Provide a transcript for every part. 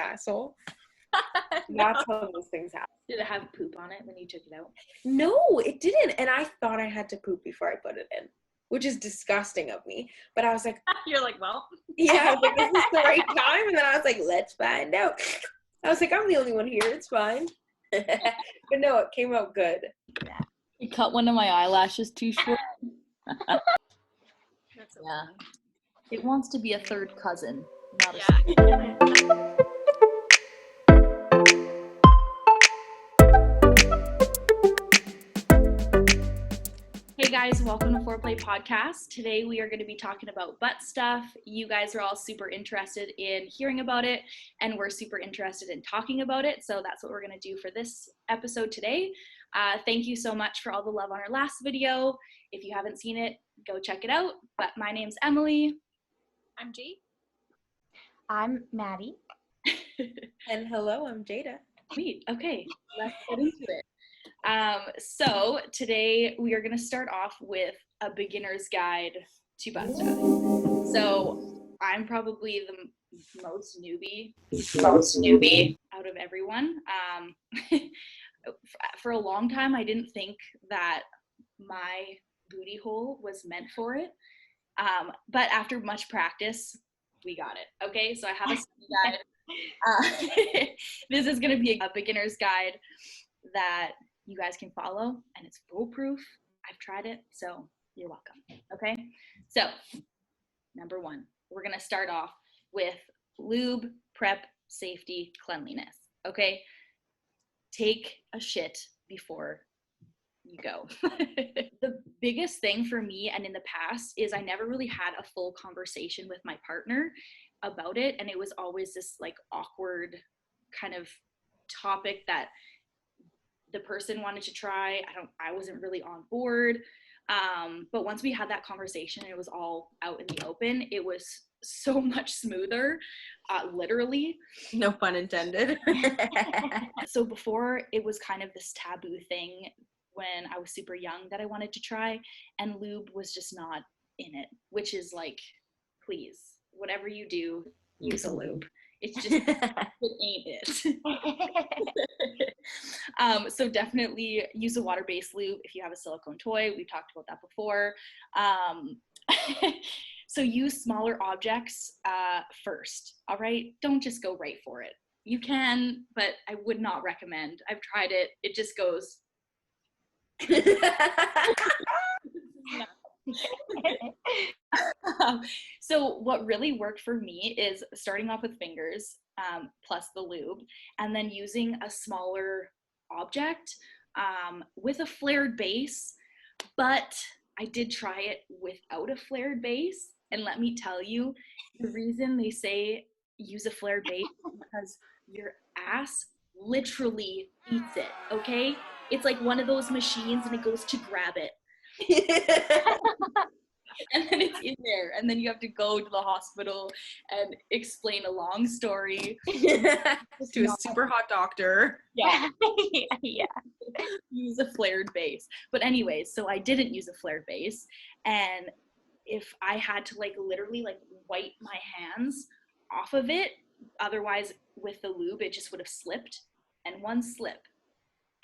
asshole. No. That's how those things happen. Did it have poop on it when you took it out? No, it didn't. And I thought I had to poop before I put it in, which is disgusting of me. But I was like, You're like, well. yeah, I was like, this is the right time. And then I was like, let's find out. I was like, I'm the only one here. It's fine. But no, it came out good. You cut one of my eyelashes too short. That's so Yeah. funny. It wants to be a third cousin. Not a Yeah. Hey guys, welcome to Foreplay Podcast. Today we are going to be talking about butt stuff. You guys are all super interested in hearing about it, and we're super interested in talking about it. So that's what we're going to do for this episode today. Thank you so much for all the love on our last video. If you haven't seen it, go check it out. But my name's Emily. I'm G. I'm Maddie. And hello, I'm Jada. Sweet. Okay, let's get into it. So today we are going to start off with a beginner's guide to butt stuff. So I'm probably the most newbie out of everyone. For a long time, I didn't think that my booty hole was meant for it. But after much practice, we got it. Okay, so I have a study guide. This is going to be a beginner's guide that you guys can follow, and it's foolproof. I've tried it, so you're welcome. Okay, so number one, we're going to start off with lube, prep, safety, cleanliness. Okay, take a shit before you go. The biggest thing for me and in the past is I never really had a full conversation with my partner about it, and it was always this like awkward kind of topic that the person wanted to try. I wasn't really on board. But once we had that conversation, it was all out in the open. It was so much smoother, literally. No pun intended. So before, it was kind of this taboo thing when I was super young that I wanted to try, and lube was just not in it, which is like, please, whatever you do, use a lube. It's just, it ain't it. So definitely use a water-based lube if you have a silicone toy. We've talked about that before. So use smaller objects first, all right? Don't just go right for it. You can, but I would not recommend. I've tried it. It just goes. So what really worked for me is starting off with fingers plus the lube, and then using a smaller object with a flared base. But I did try it without a flared base, and let me tell you, the reason they say use a flared base is because your ass literally eats it, okay? It's like one of those machines and it goes to grab it. And then it's in there, and then you have to go to the hospital and explain a long story to a super hot doctor. Yeah. Yeah. Use a flared base. But anyways, so I didn't use a flared base, and if I had to like literally like wipe my hands off of it, otherwise with the lube it just would have slipped, and one slip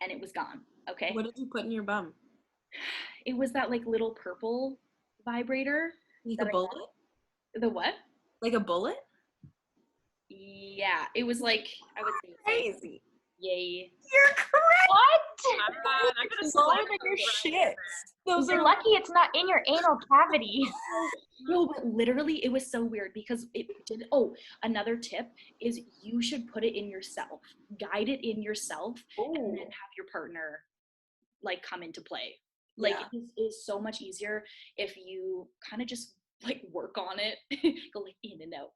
and it was gone. Okay. What did you put in your bum? It was that like little purple vibrator. Like a bullet? The what? Like a bullet? Yeah, it was like, I would say Crazy. yay. You're correct. What? I'm gonna Smaller slap than your you right shits. Those You're are lucky it's not in your anal cavity. No, but literally it was so weird because it did. Oh, another tip is you should put it in yourself, guide it in yourself, and then have your partner like come into play. Like Yeah. it is so much easier if you kind of just like work on it, go like in and out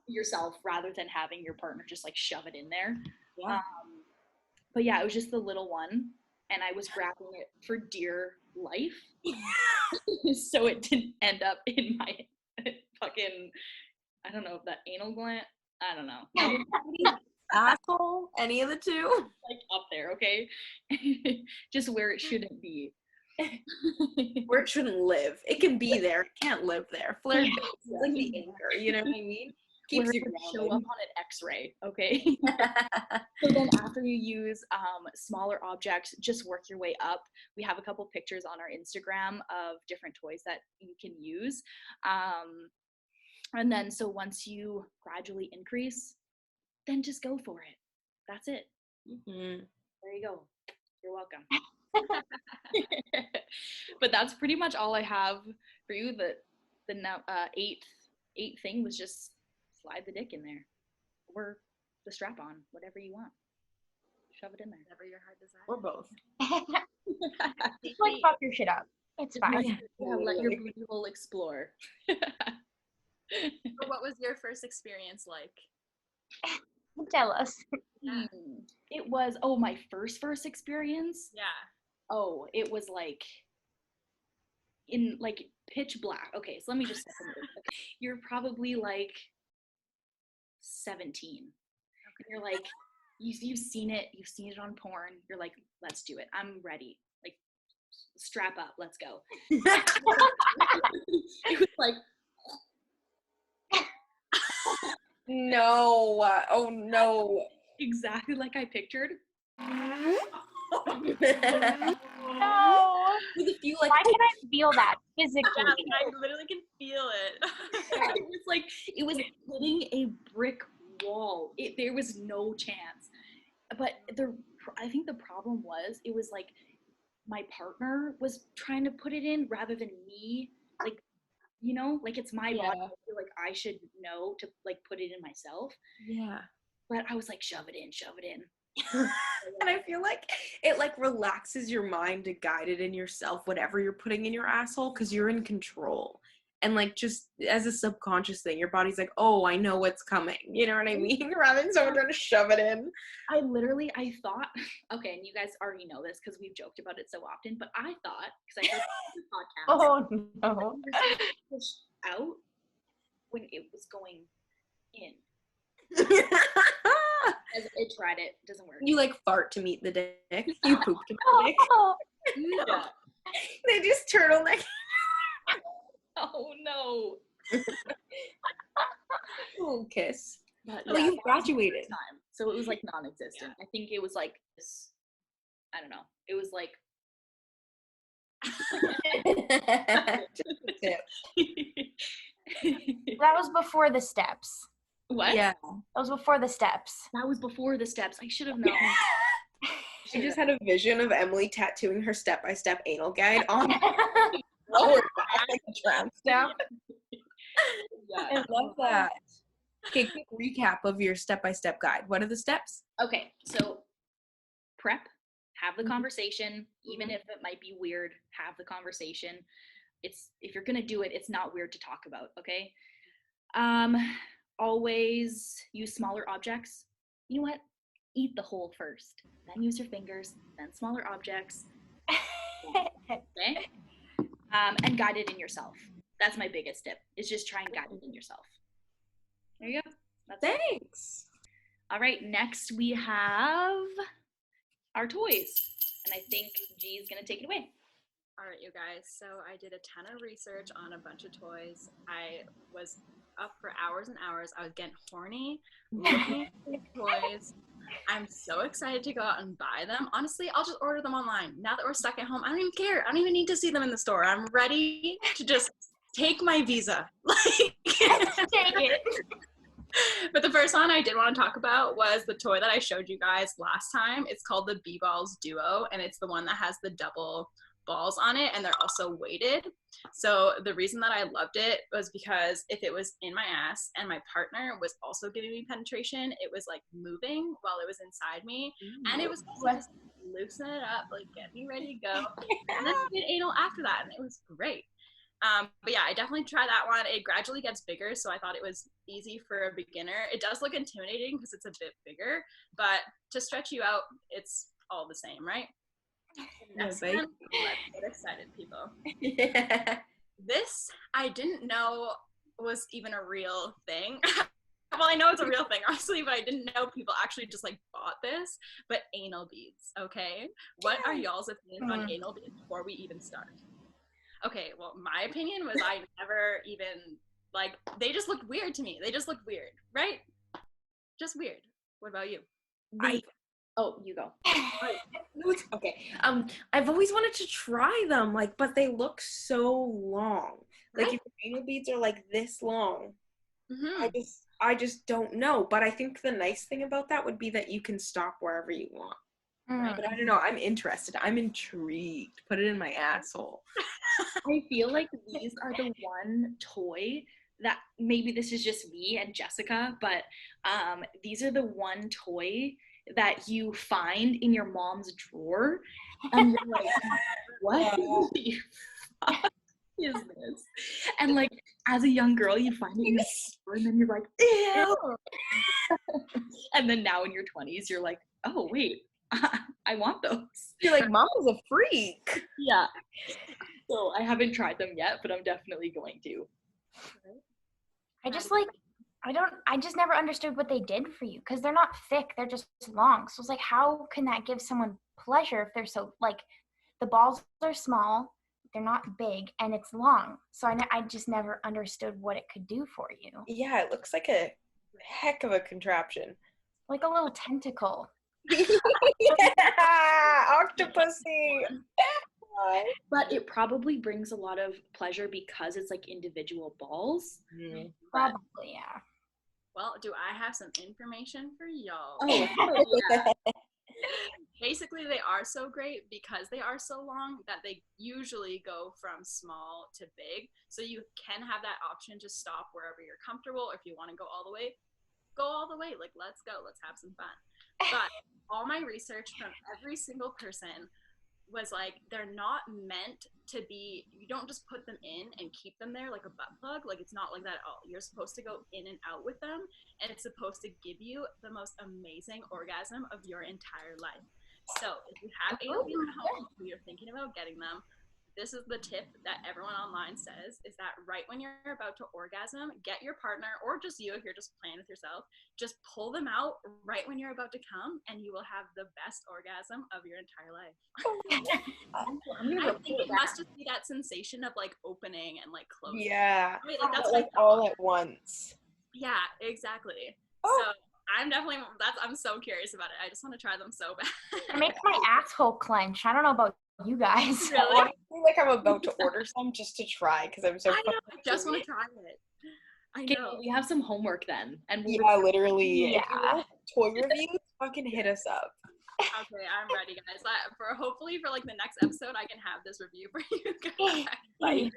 yourself, rather than having your partner just like shove it in there. Yeah. But yeah, it was just the little one, and I was grabbing it for dear life. So it didn't end up in my fucking, I don't know, that anal gland. I don't know. Asshole? Any of the two? Like up there, okay? Just where it shouldn't be. Where it shouldn't live. It can be there. It can't live there. Flared base is like the anchor, you know what I mean? Keeps where you it would show up grounded. on an X-ray, okay? So then after you use smaller objects, just work your way up. We have a couple pictures on our Instagram of different toys that you can use. And then so once you gradually increase, then just go for it. That's it. Mhm. There you go. You're welcome. But that's pretty much all I have for you. The eighth thing was just slide the dick in there, or the strap on, whatever you want. Shove it in there. Whatever your heart desires. Or both. Just like fuck your shit up. It's fine. Yeah, let your booty hole explore. So what was your first experience like? Tell us. Yeah. It was my first experience. Yeah. Oh, it was like in like pitch black. Okay, so let me just set the mood. You're probably like 17. And you're like, you've seen it on porn. You're like, let's do it. I'm ready. Like, strap up, let's go. It was like, No. Oh no. exactly like I pictured. No. With a few like Why can I feel that physically? Yeah, I literally can feel it. It was hitting a brick wall. There was no chance. But I think the problem was it was like my partner was trying to put it in rather than me. Like, like it's my body. I feel like I should know to like put it in myself. Yeah. But I was like, shove it in. And I feel like it like relaxes your mind to guide it in yourself, whatever you're putting in your asshole, because you're in control. And like just as a subconscious thing, your body's like, oh, I know what's coming. You know what I mean? Rather than someone trying to shove it in. I thought, okay, and you guys already know this because we've joked about it so often, but I thought, because I heard the podcast, Oh no. pushed out when it was going in. I tried it. It doesn't work. You like fart to meet the dick. You poop to meet the dick. Oh, Yeah. They just turtleneck. Oh no. Little kiss. But Oh, you graduated. time. So it was like non-existent. I think it was like this, I don't know. It was like Just a tip. that was before the steps. What? Yeah. That was before the steps. That was before the steps. I should have known. I just had a vision of Emily tattooing her step-by-step anal guide on her lower back like a tramp stamp. Yeah. I love that. Okay, quick recap of your step-by-step guide. What are the steps? Okay, so prep, have the conversation, even if it might be weird, have the conversation. If you're gonna do it, it's not weird to talk about, okay? Always use smaller objects. You know what? Eat the whole first, then use your fingers, then smaller objects. Okay? And guide it in yourself. That's my biggest tip, is just try and guide it in yourself. There you go. That's it. Thanks. All right, next we have our toys. And I think G's gonna take it away. All right, you guys. So I did a ton of research on a bunch of toys. I was up for hours and hours. I was getting horny, looking at these toys. I'm so excited to go out and buy them. Honestly, I'll just order them online. Now that we're stuck at home, I don't even care. I don't even need to see them in the store. I'm ready to just take my Visa. Take it. But the first one I did want to talk about was the toy that I showed you guys last time. It's called the B-Balls Duo, and it's the one that has the double balls on it, and they're also weighted. So the reason that I loved it was because if it was in my ass and my partner was also giving me penetration, it was like moving while it was inside me, and it was also just loosen it up, like get me ready to go. And then I did anal after that, and it was great. But yeah, I definitely try that one. It gradually gets bigger, so I thought it was easy for a beginner. It does look intimidating because it's a bit bigger, but to stretch you out, it's all the same, right? Next one, let's get excited, people. This I didn't know was even a real thing. Well, I know it's a real thing, honestly, but I didn't know people actually just like bought this. But anal beads, okay? What are y'all's opinions on anal beads before we even start? Okay, well, my opinion was I never even Like, they just looked weird to me. They just looked weird, right? Just weird. What about you? Oh, you go. Okay. I've always wanted to try them, like, but they look so long. Like, if your anal beads are like this long, I just don't know. But I think the nice thing about that would be that you can stop wherever you want. Mm. But I don't know. I'm interested. I'm intrigued. Put it in my asshole. I feel like these are the one toy that, maybe this is just me and Jessica, but these are the one toy that you find in your mom's drawer, and you're like, what the fuck is this? And like, as a young girl, you find it in your drawer, and then you're like, ew. And then now in your 20s, you're like, oh wait, I want those. You're like, Mom was a freak. Yeah. So I haven't tried them yet, but I'm definitely going to. I just never understood what they did for you, because they're not thick, they're just long. So it's like, how can that give someone pleasure if they're so, like, the balls are small, they're not big, and it's long. So I just never understood what it could do for you. Yeah, it looks like a heck of a contraption. Like a little tentacle. Yeah, octopusy. But it probably brings a lot of pleasure because it's like individual balls. Probably, yeah. Well, do I have some information for y'all? Oh, yeah. Basically, they are so great because they are so long that they usually go from small to big. So you can have that option to stop wherever you're comfortable, or if you want to go all the way, go all the way. Like, let's go. Let's have some fun. But all my research from every single person was like, they're not meant to be, you don't just put them in and keep them there like a butt plug. Like, it's not like that at all. You're supposed to go in and out with them, and it's supposed to give you the most amazing orgasm of your entire life. So if you have anal beads at home, or you're thinking about getting them, this is the tip that everyone online says, is that right when you're about to orgasm, get your partner, or just you, if you're just playing with yourself, just pull them out right when you're about to come, and you will have the best orgasm of your entire life. I think it must just be that sensation of like opening and like closing. Yeah, Right? Like, that's like all at once. Yeah, exactly. Oh. So I'm definitely, I'm so curious about it. I just want to try them so bad. It makes my asshole clench. I don't know about you guys. Really? I feel like I'm about to order some just to try, because I'm so I know, I just want to try it. I know. We have some homework then, and Yeah, literally. Yeah. If you want toy reviews, fucking hit us up. Okay, I'm ready, guys. Hopefully for like the next episode, I can have this review for you guys. Bye.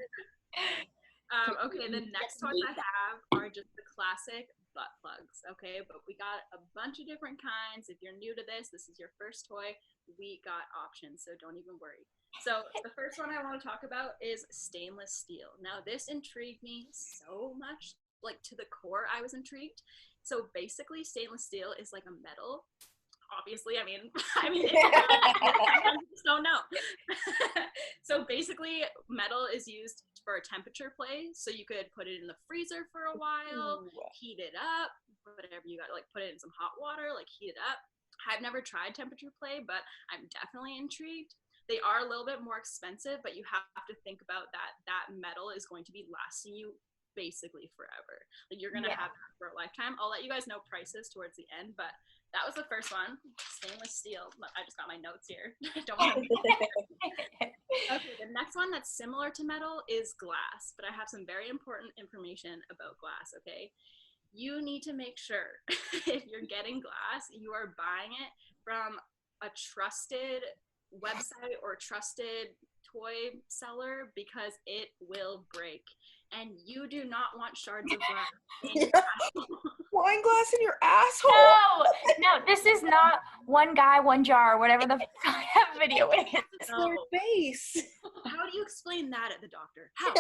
Okay, the next ones I have are just the classic butt plugs, okay? But we got a bunch of different kinds. If you're new to this is your first toy, we got options, so don't even worry. So the first one I want to talk about is stainless steel. Now, this intrigued me so much, like to the core, I was intrigued. So basically, stainless steel is like a metal. Obviously, I mean, it's I just don't know. So basically, metal is used for a temperature play. So you could put it in the freezer for a while, heat it up, whatever you got, like put it in some hot water, like heat it up. I've never tried temperature play, but I'm definitely intrigued. They are a little bit more expensive, but you have to think about that metal is going to be lasting you basically forever. Like, you're gonna have that for a lifetime. I'll let you guys know prices towards the end, but that was the first one, stainless steel. I just got my notes here. Don't want to Okay, the next one that's similar to metal is glass, but I have some very important information about glass, okay? You need to make sure if you're getting glass, you are buying it from a trusted website or trusted toy seller, because it will break. And you do not want shards of glass in your asshole. Wine glass in your asshole? No, this is not one guy, one jar, whatever the video is. It's their face. How do you explain that at the doctor? How?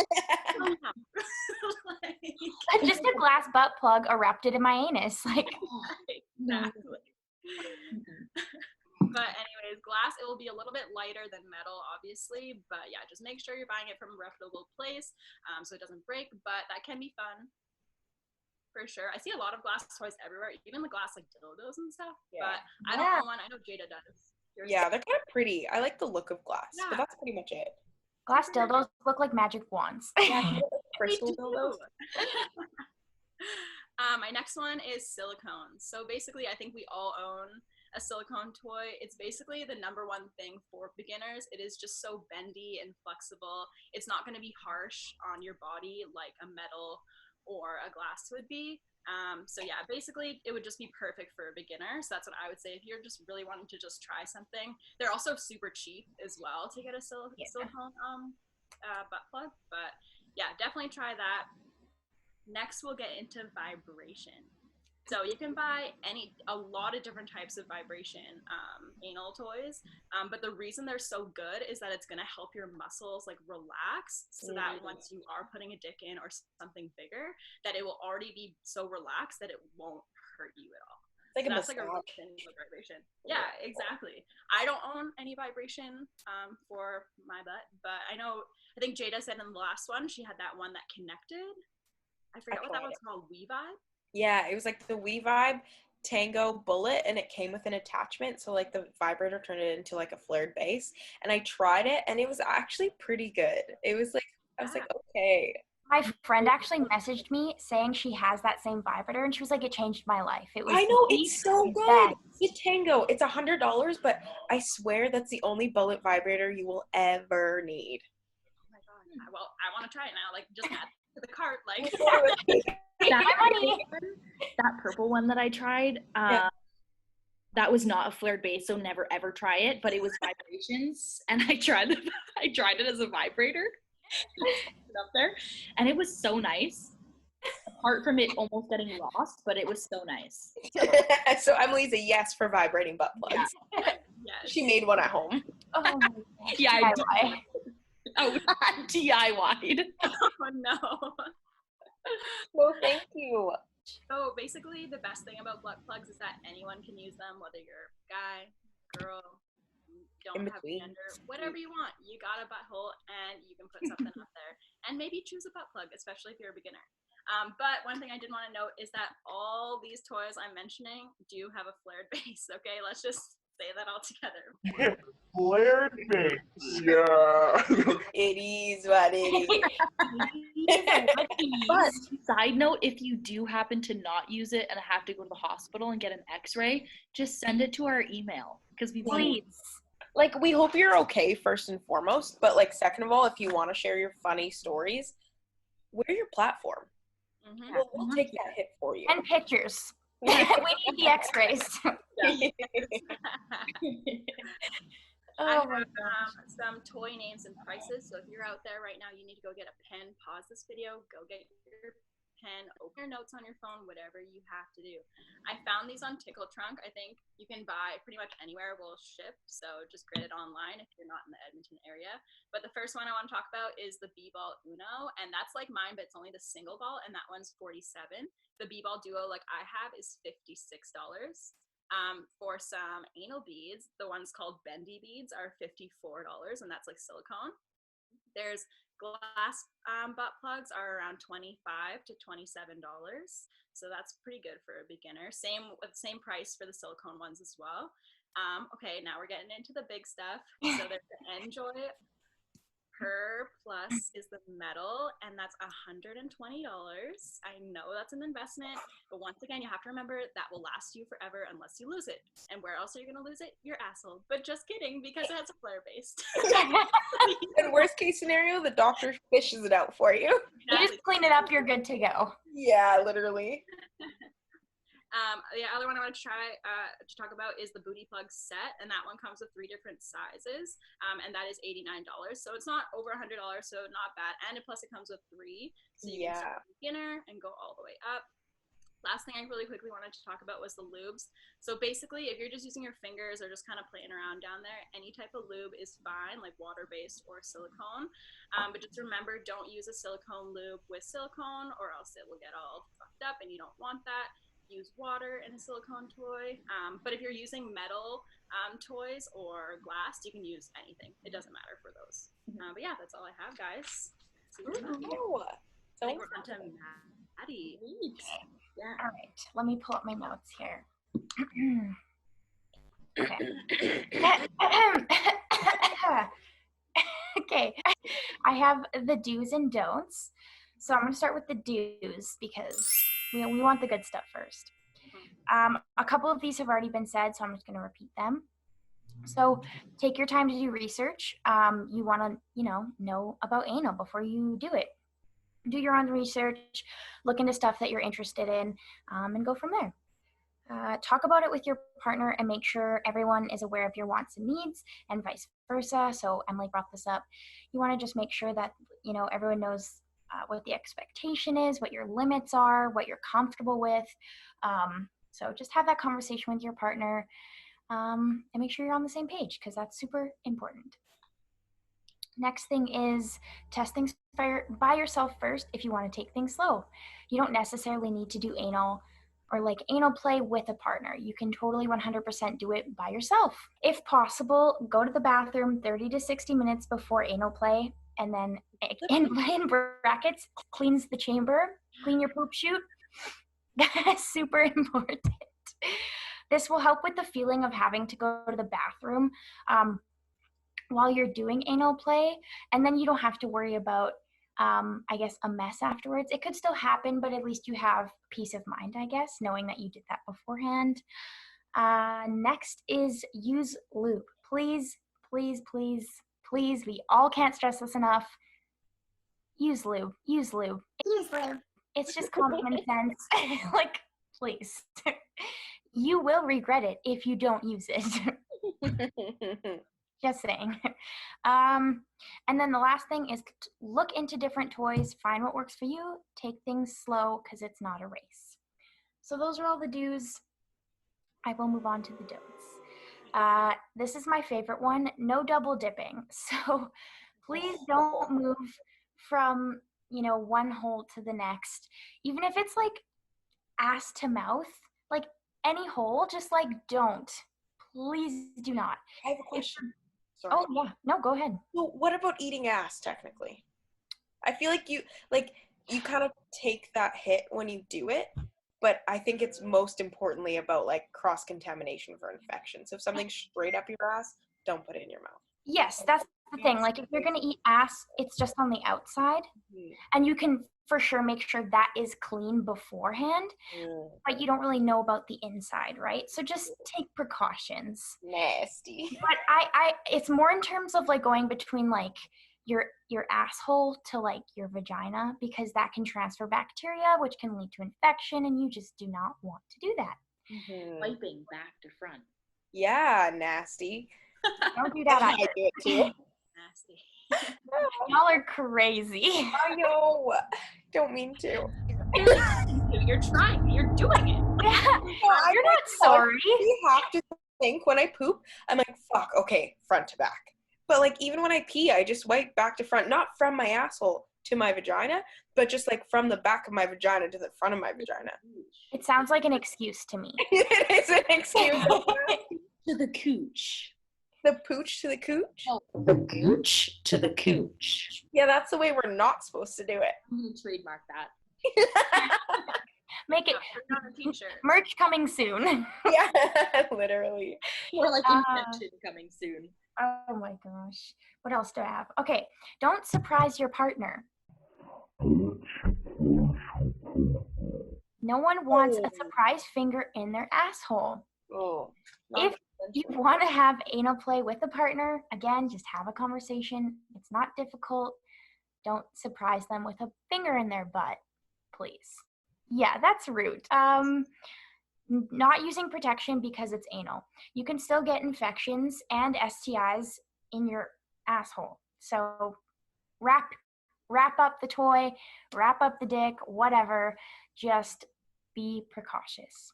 Just a glass butt plug erupted in my anus. Like, exactly. But anyways, glass, it will be a little bit lighter than metal, obviously. But yeah, just make sure you're buying it from a reputable place so it doesn't break. But that can be fun, for sure. I see a lot of glass toys everywhere, even the glass like dildos and stuff. Yeah. But I don't own one. I know Jada does. Yeah, they're kind of pretty. I like the look of glass, but that's pretty much it. Glass dildos look like magic wands. Yeah, crystal dildos. My next one is silicone. So basically, I think we all own a silicone toy. It's basically the number one thing for beginners. It is just so bendy and flexible. It's not going to be harsh on your body like a metal or a glass would be. So yeah, basically it would just be perfect for a beginner. So that's what I would say if you're just really wanting to just try something. They're also super cheap as well to get a silicone butt plug. But yeah, definitely try that. Next, we'll get into vibration. So you can buy a lot of different types of vibration anal toys, but the reason they're so good is that it's going to help your muscles like relax, so that once you are putting a dick in or something bigger, that it will already be so relaxed that it won't hurt you at all. Like so that's like a really thin vibration. Yeah, exactly. I don't own any vibration for my butt, but I think Jada said in the last one she had that one that connected. I forget what that one's called. WeVibe. Yeah, it was like the WeVibe Tango Bullet, and it came with an attachment, so like the vibrator turned it into like a flared base. And I tried it, and it was actually pretty good. It was like I was like, okay. My friend actually messaged me saying she has that same vibrator, and she was like, "It changed my life." It was. I know, it's so good. Best. The Tango, it's $100, but I swear that's the only bullet vibrator you will ever need. Oh my god! Well, I want to try it now. Like, just add to the cart, like. That purple one that I tried, that was not a flared base, so never ever try it, but it was vibrations, and I tried it as a vibrator. It up there, and it was so nice. Apart from it almost getting lost, but it was so nice. So Emily's a yes for vibrating butt plugs. Yeah. Yes. She made one at home. Oh, yeah, DIY'd. Oh no. Well, thank you. So basically, the best thing about butt plugs is that anyone can use them, whether you're a guy, girl, don't have gender, whatever you want. You got a butthole, and you can put something up there, and maybe choose a butt plug, especially if you're a beginner. But one thing I did want to note is that all these toys I'm mentioning do have a flared base. Okay, let's just say that all together. Flared base. Yeah. It is what it is. But side note, if you do happen to not use it and have to go to the hospital and get an x-ray, just send it to our email, because we Please. Like, we hope you're okay first and foremost, but like second of all, if you want to share your funny stories, we're your platform. Mm-hmm. We'll take that hit for you. And pictures. We need the x-rays. I have some toy names and prices. So if you're out there right now, you need to go get a pen, pause this video, go get your pen, open your notes on your phone, whatever you have to do. I found these on Tickle Trunk. I think you can buy pretty much anywhere will ship. So just get it online if you're not in the Edmonton area. But the first one I want to talk about is the B-Ball Uno. And that's like mine, but it's only the single ball. And that one's $47. The B-Ball Duo like I have is $56. For some anal beads, the ones called bendy beads are $54, and that's like silicone. There's glass butt plugs are around $25 to $27, so that's pretty good for a beginner. Same price for the silicone ones as well. Okay, now we're getting into the big stuff. So there's the Enjoy Per Plus is the metal, and that's $120. I know that's an investment, but once again, you have to remember that will last you forever unless you lose it. And where else are you going to lose it? Your asshole. But just kidding, because it has a flare base. In worst case scenario, the doctor fishes it out for you. You just clean it up, you're good to go. Yeah, literally. The other one I want to try to talk about is the booty plug set, and that one comes with 3 different sizes, and that is $89. So it's not over $100, so not bad. And plus, it comes with 3, so you can start with beginner and go all the way up. Last thing I really quickly wanted to talk about was the lubes. So basically, if you're just using your fingers or just kind of playing around down there, any type of lube is fine, like water-based or silicone. But just remember, don't use a silicone lube with silicone, or else it will get all fucked up, and you don't want that. Use water in a silicone toy. But if you're using metal toys or glass, you can use anything. It doesn't matter for those. But yeah, that's all I have, guys. I think we're on to Maddie. Yeah. All right, let me pull up my notes here. Okay. I have the do's and don'ts. So I'm going to start with the do's because we want the good stuff first. A couple of these have already been said, so I'm just going to repeat them. So take your time to do research. You want to, know about anal before you do it. Do your own research, look into stuff that you're interested in, and go from there. Talk about it with your partner and make sure everyone is aware of your wants and needs and vice versa. So Emily brought this up. You want to just make sure that, everyone knows what the expectation is, what your limits are, what you're comfortable with. So just have that conversation with your partner and make sure you're on the same page because that's super important. Next thing is test things by yourself first if you want to take things slow. You don't necessarily need to do anal or like anal play with a partner. You can totally 100% do it by yourself. If possible, go to the bathroom 30 to 60 minutes before anal play and then in brackets, cleans the chamber, clean your poop chute. That's super important. This will help with the feeling of having to go to the bathroom while you're doing anal play, and then you don't have to worry about, I guess, a mess afterwards. It could still happen, but at least you have peace of mind, I guess, knowing that you did that beforehand. Next is use lube. Please, please, please, please, we all can't stress this enough. Use lube. Use lube. Use lube. It's just common sense. Like, please. You will regret it if you don't use it. Just saying. And then the last thing is look into different toys, find what works for you, take things slow because it's not a race. So those are all the do's. I will move on to the don'ts. This is my favorite one, no double dipping. So please don't move from, one hole to the next. Even if it's like ass to mouth, like any hole, just like don't. Please do not. I have a question. Sorry. Oh, yeah. No, go ahead. Well, what about eating ass, technically? I feel like you kind of take that hit when you do it, but I think it's most importantly about, like, cross-contamination for infection. So if something's straight up your ass, don't put it in your mouth. Yes, that's the thing. Like, if you're going to eat ass, it's just on the outside, and you can for sure make sure that is clean beforehand, but you don't really know about the inside, right? So just take precautions. Nasty. But it's more in terms of like going between like your asshole to like your vagina, because that can transfer bacteria, which can lead to infection, and you just do not want to do that. Wiping back to front. Yeah, nasty. Don't do that. I do it too. Nasty. Y'all are crazy. I know. Don't mean to. You're trying. You're doing it. Yeah. You're not sorry. You have to think when I poop, I'm like, fuck, okay, front to back. But like even when I pee, I just wipe back to front, not from my asshole to my vagina, but just like from the back of my vagina to the front of my vagina. It sounds like an excuse to me. It is an excuse. To the cooch. The pooch to the cooch? Oh, the gooch to the cooch. Yeah, that's the way we're not supposed to do it. I'm going to trademark that. Make it on a t-shirt. Merch coming soon. Yeah, literally. More like invention coming soon. Oh my gosh. What else do I have? Okay, don't surprise your partner. No one wants a surprise finger in their asshole. Oh. If you want to have anal play with a partner, again, just have a conversation. It's not difficult. Don't surprise them with a finger in their butt, please. Yeah, that's rude. Not using protection because it's anal. You can still get infections and STIs in your asshole. So wrap up the toy, wrap up the dick, whatever. Just be precautious.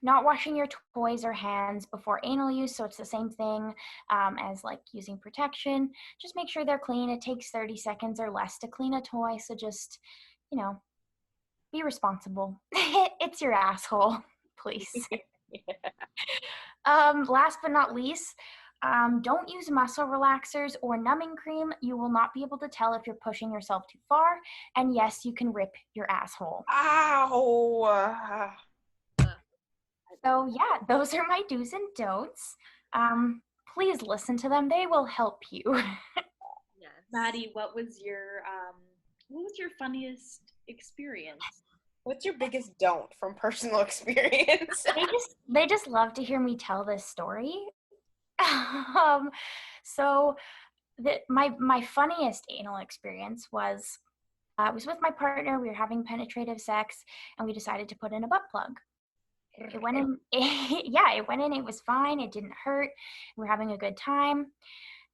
Not washing your toys or hands before anal use, so it's the same thing as like using protection. Just make sure they're clean. It takes 30 seconds or less to clean a toy, so just, be responsible. It's your asshole, please. Last but not least, don't use muscle relaxers or numbing cream. You will not be able to tell if you're pushing yourself too far, and yes, you can rip your asshole. Ow! So yeah, those are my do's and don'ts. Please listen to them. They will help you. Yes. Maddie, what was your funniest experience? What's your biggest don't from personal experience? They just love to hear me tell this story. um, so my funniest anal experience was I was with my partner. We were having penetrative sex, and we decided to put in a butt plug. It went in. It went in. It was fine. It didn't hurt. We were having a good time.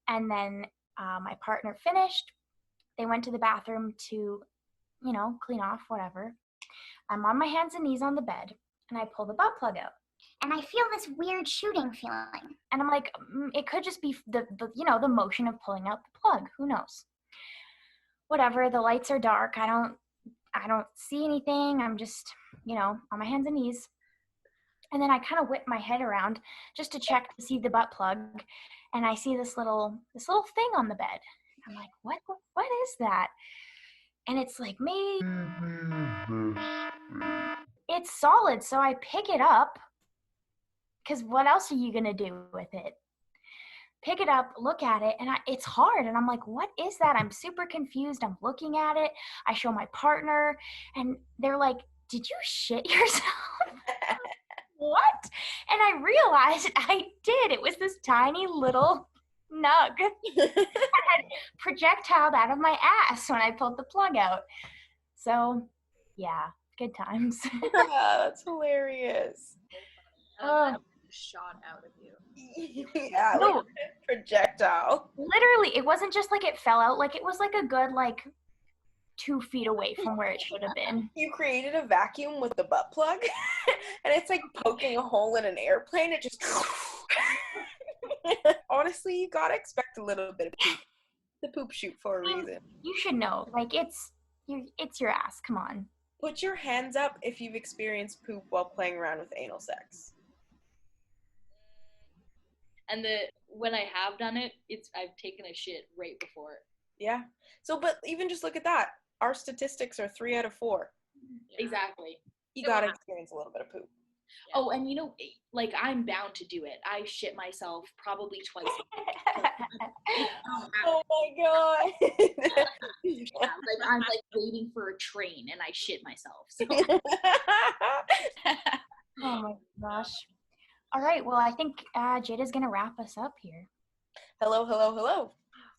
And then my partner finished. They went to the bathroom to, clean off, whatever. I'm on my hands and knees on the bed, and I pull the butt plug out. And I feel this weird shooting feeling. And I'm like, it could just be the motion of pulling out the plug. Who knows? Whatever. The lights are dark. I don't see anything. I'm just, on my hands and knees. And then I kind of whip my head around just to check to see the butt plug, and I see this little thing on the bed. I'm like, what is that? And it's like, maybe it's solid. So I pick it up, because what else are you gonna do with it? Pick it up, look at it, and it's hard. And I'm like, what is that? I'm super confused. I'm looking at it. I show my partner, and they're like, did you shit yourself? What? And I realized I did. It was this tiny little nug that had projectiled out of my ass when I pulled the plug out. So, yeah, good times. That's hilarious. Shot out of you. Yeah, No. like a projectile. Literally, it wasn't just like it fell out. Like, it was like a good, 2 feet away from where it should have been. You created a vacuum with the butt plug, and it's like poking a hole in an airplane. It just honestly, you gotta expect a little bit of poop. The poop shoot for a reason. You should know. It's your ass. Come on. Put your hands up if you've experienced poop while playing around with anal sex. And when I have done it, I've taken a shit right before it. Yeah. So, but even just look at that. Our statistics are 3 out of 4. Yeah. Exactly. You gotta experience a little bit of poop. Yeah. Oh, and I'm bound to do it. I shit myself probably twice. Oh my god. Yeah, I'm waiting for a train and I shit myself. So. Oh my gosh. All right. Well, I think Jada's gonna wrap us up here. Hello.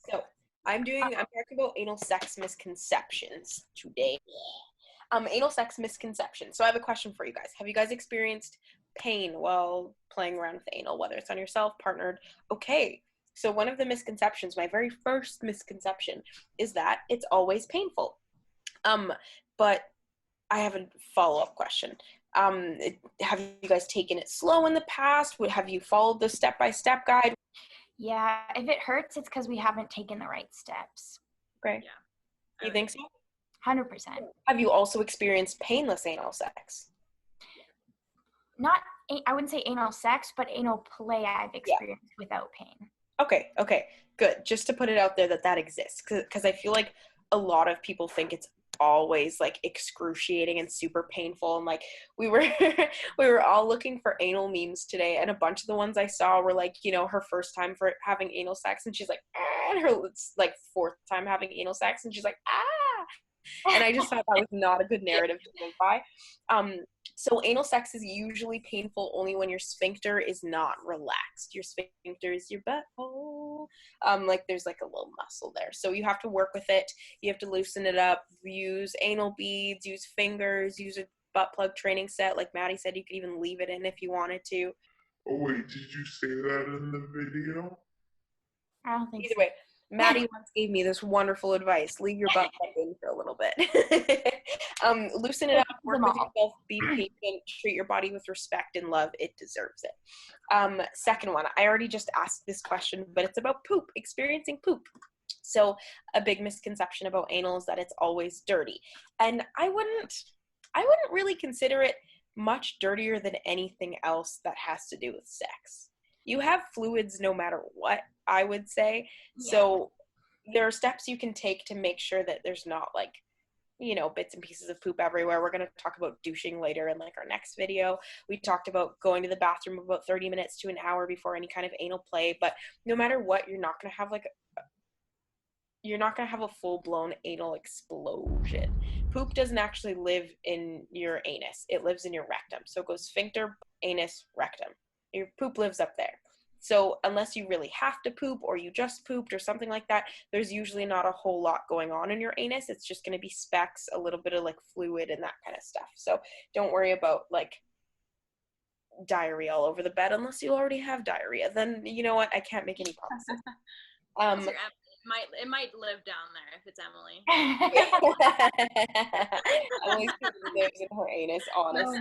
So I'm talking about anal sex misconceptions today. Anal sex misconceptions. So I have a question for you guys. Have you guys experienced pain while playing around with anal, whether it's on yourself, partnered? Okay. So one of the misconceptions, my very first misconception, is that it's always painful. But I have a follow-up question. Have you guys taken it slow in the past? Have you followed the step-by-step guide? Yeah, if it hurts, it's because we haven't taken the right steps. Okay. Yeah. You think so? 100%. Have you also experienced painless anal sex? I wouldn't say anal sex, but anal play I've experienced without pain. Okay, good. Just to put it out there that exists, because I feel like a lot of people think it's always excruciating and super painful, and we were all looking for anal memes today, and a bunch of the ones I saw were her first time for having anal sex, and she's like, ah, and her fourth time having anal sex, and she's like, ah, and I just thought that was not a good narrative to go by. So anal sex is usually painful only when your sphincter is not relaxed. Your sphincter is your butthole. There's a little muscle there. So you have to work with it. You have to loosen it up. Use anal beads, use fingers, use a butt plug training set. Like Maddie said, you could even leave it in if you wanted to. Oh wait, did you say that in the video? I don't think Either so. way, Maddie once gave me this wonderful advice. Leave your butt plug in for a little bit. Loosen it up, work with yourself, be patient, treat your body with respect and love. It deserves it. Second one, I already just asked this question, but it's about poop, experiencing poop. So a big misconception about anal is that it's always dirty. And I wouldn't really consider it much dirtier than anything else that has to do with sex. You have fluids no matter what, I would say. Yeah. So there are steps you can take to make sure that there's not bits and pieces of poop everywhere. We're going to talk about douching later in our next video. We talked about going to the bathroom about 30 minutes to an hour before any kind of anal play, but no matter what, you're not going to have you're not going to have a full-blown anal explosion. Poop doesn't actually live in your anus. It lives in your rectum. So it goes sphincter, anus, rectum. Your poop lives up there. So unless you really have to poop or you just pooped or something like that, there's usually not a whole lot going on in your anus. It's just going to be specks, a little bit of like fluid and that kind of stuff. So don't worry about like diarrhea all over the bed unless you already have diarrhea. Then you know what? I can't make any promises. It might live down there if it's Emily. Emily lives in her anus, honestly.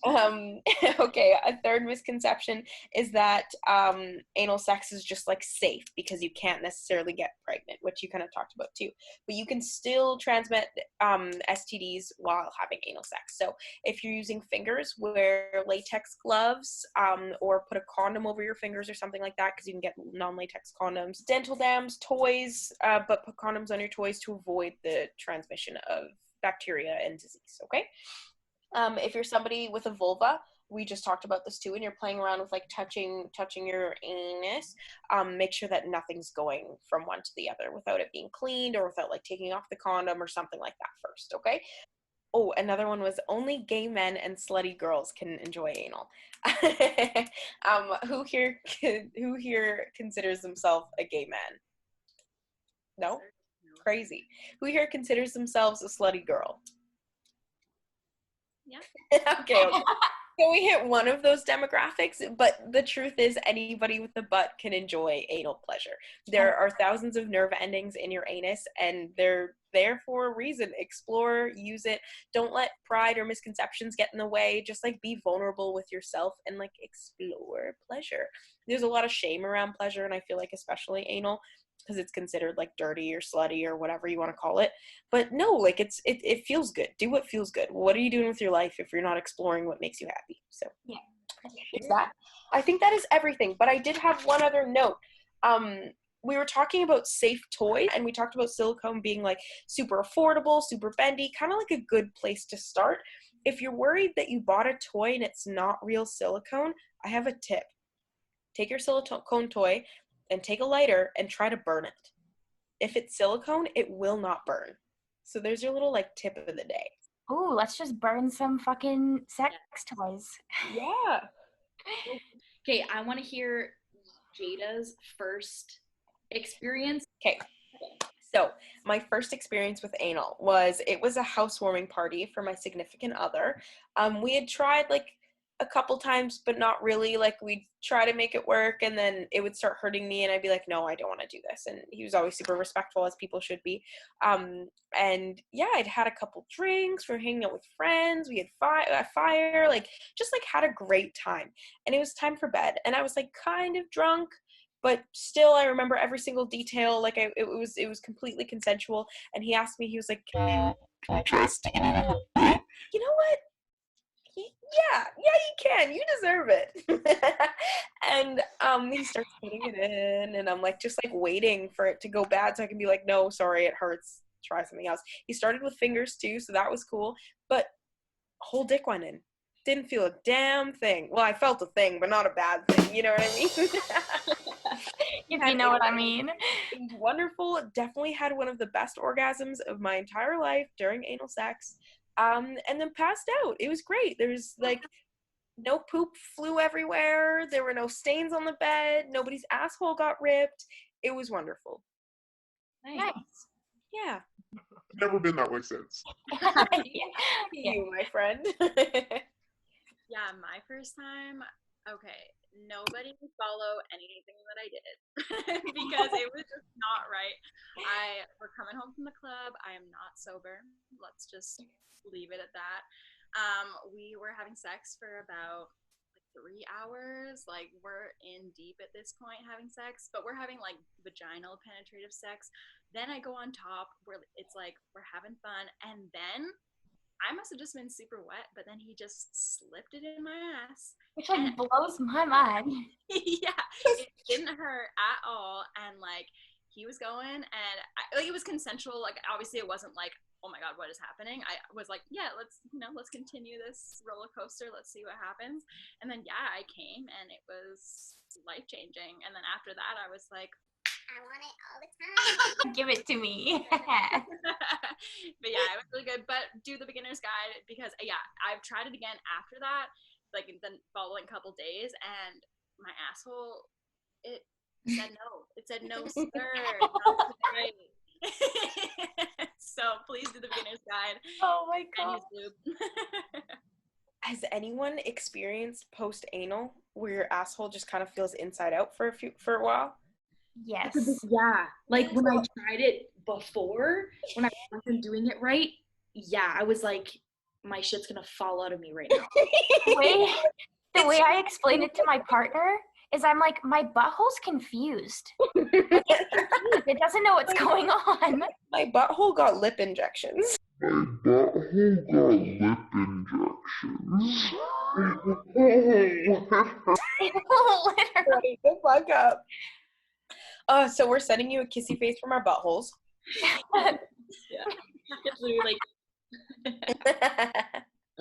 Oh my gosh. Okay, a third misconception is that anal sex is just like safe because you can't necessarily get pregnant, which you kind of talked about too. But you can still transmit STDs while having anal sex. So if you're using fingers, wear latex gloves or put a condom over your fingers or something like that because you can get non-latex condoms. Dental dams, toys, but put condoms on your toys to avoid the transmission of bacteria and disease, okay? If you're somebody with a vulva, we just talked about this too, and you're playing around with like touching your anus, make sure that nothing's going from one to the other without it being cleaned or without like taking off the condom or something like that first, okay? Oh, another one was only gay men and slutty girls can enjoy anal. Who here considers themselves a gay man? No? Crazy. Who here considers themselves a slutty girl? Yeah. Okay. So we hit one of those demographics, but the truth is anybody with a butt can enjoy anal pleasure. There are thousands of nerve endings in your anus, and they're there for a reason. Explore, use it. Don't let pride or misconceptions get in the way. Just like be vulnerable with yourself and like explore pleasure. There's a lot of shame around pleasure, and I feel like especially anal, because it's considered like dirty or slutty or whatever you want to call it. But no, like it feels good. Do what feels good. What are you doing with your life if you're not exploring what makes you happy? So Yeah. it's that. I think that is everything. But I did have one other note. We were talking about safe toys, and we talked about silicone being like super affordable, super bendy, kind of like a good place to start. If you're worried that you bought a toy and it's not real silicone, I have a tip. Take your silicone toy and take a lighter and try to burn it. If it's silicone, it will not burn. So there's your little like tip of the day. Ooh, let's just burn some fucking sex toys. Yeah. Okay, I want to hear Jada's first experience. Okay. So my first experience with anal was, it was a housewarming party for my significant other. We had tried like a couple times, but not really. Like we'd try to make it work, and then it would start hurting me, and I'd be like, no, I don't want to do this. And he was always super respectful, as people should be. And yeah, I'd had a couple drinks, we were hanging out with friends, we had a fire, like just like had a great time. And it was time for bed, and I was like kind of drunk, but still I remember every single detail. Like it was completely consensual. And he asked me, he was like, can I try sticking it in her butt? You know what? Yeah, you can. You deserve it. And he starts putting it in, and I'm like just like waiting for it to go bad so I can be like, no, sorry, it hurts. Try something else. He started with fingers too, so that was cool. But whole dick went in. Didn't feel a damn thing. Well, I felt a thing, but not a bad thing. You know what I mean? If you know what I mean. It was wonderful. Definitely had one of the best orgasms of my entire life during anal sex. And then passed out. It was great. There was like no poop flew everywhere. There were no stains on the bed. Nobody's asshole got ripped. It was wonderful. Nice. Yeah. Never been that way since. You, my friend. Yeah, my first time, okay, nobody follow anything that I did because it was just not right. We're coming home from the club. I am not sober. Let's just leave it at that. We were having sex for about 3 hours. Like we're in deep at this point having sex, but we're having like vaginal penetrative sex. Then I go on top where it's like we're having fun, and then I must have just been super wet, but then he just slipped it in my ass. Which like blows my mind. Yeah, it didn't hurt at all, and like he was going, and like it was consensual. Like obviously, it wasn't like, oh my god, what is happening? I was like, yeah, let's continue this roller coaster. Let's see what happens. And then yeah, I came, and it was life changing. And then after that, I was like, I want it all the time. Give it to me. But yeah, it was really good. But do the beginner's guide because yeah, I've tried it again after that, like the following couple days, and my asshole, it said no. It said no, sir. Not today. So please do the beginner's guide Oh my and god. use lube. Has anyone experienced post-anal where your asshole just kind of feels inside out for a while? Yes. Yeah, like when I tried it before, when I wasn't doing it right, yeah, I was like, my shit's gonna fall out of me right now. The way I explain it to my partner is I'm like, my butthole's confused. It doesn't know what's going on. My butthole got lip injections. My butthole got lip injections. Literally. Wake the fuck up. So we're sending you a kissy face from our buttholes. Yeah, it's literally like,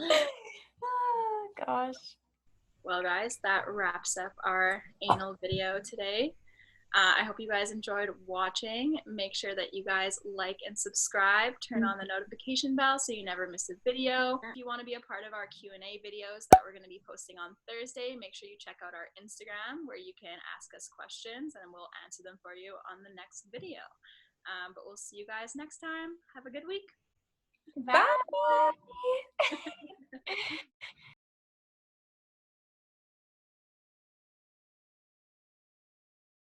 Oh gosh. Well, guys, that wraps up our anal video today. I hope you guys enjoyed watching. Make sure that you guys like and subscribe. Turn on the notification bell so you never miss a video. If you want to be a part of our Q&A videos that we're going to be posting on Thursday, make sure you check out our Instagram where you can ask us questions and we'll answer them for you on the next video. But we'll see you guys next time. Have a good week. Bye.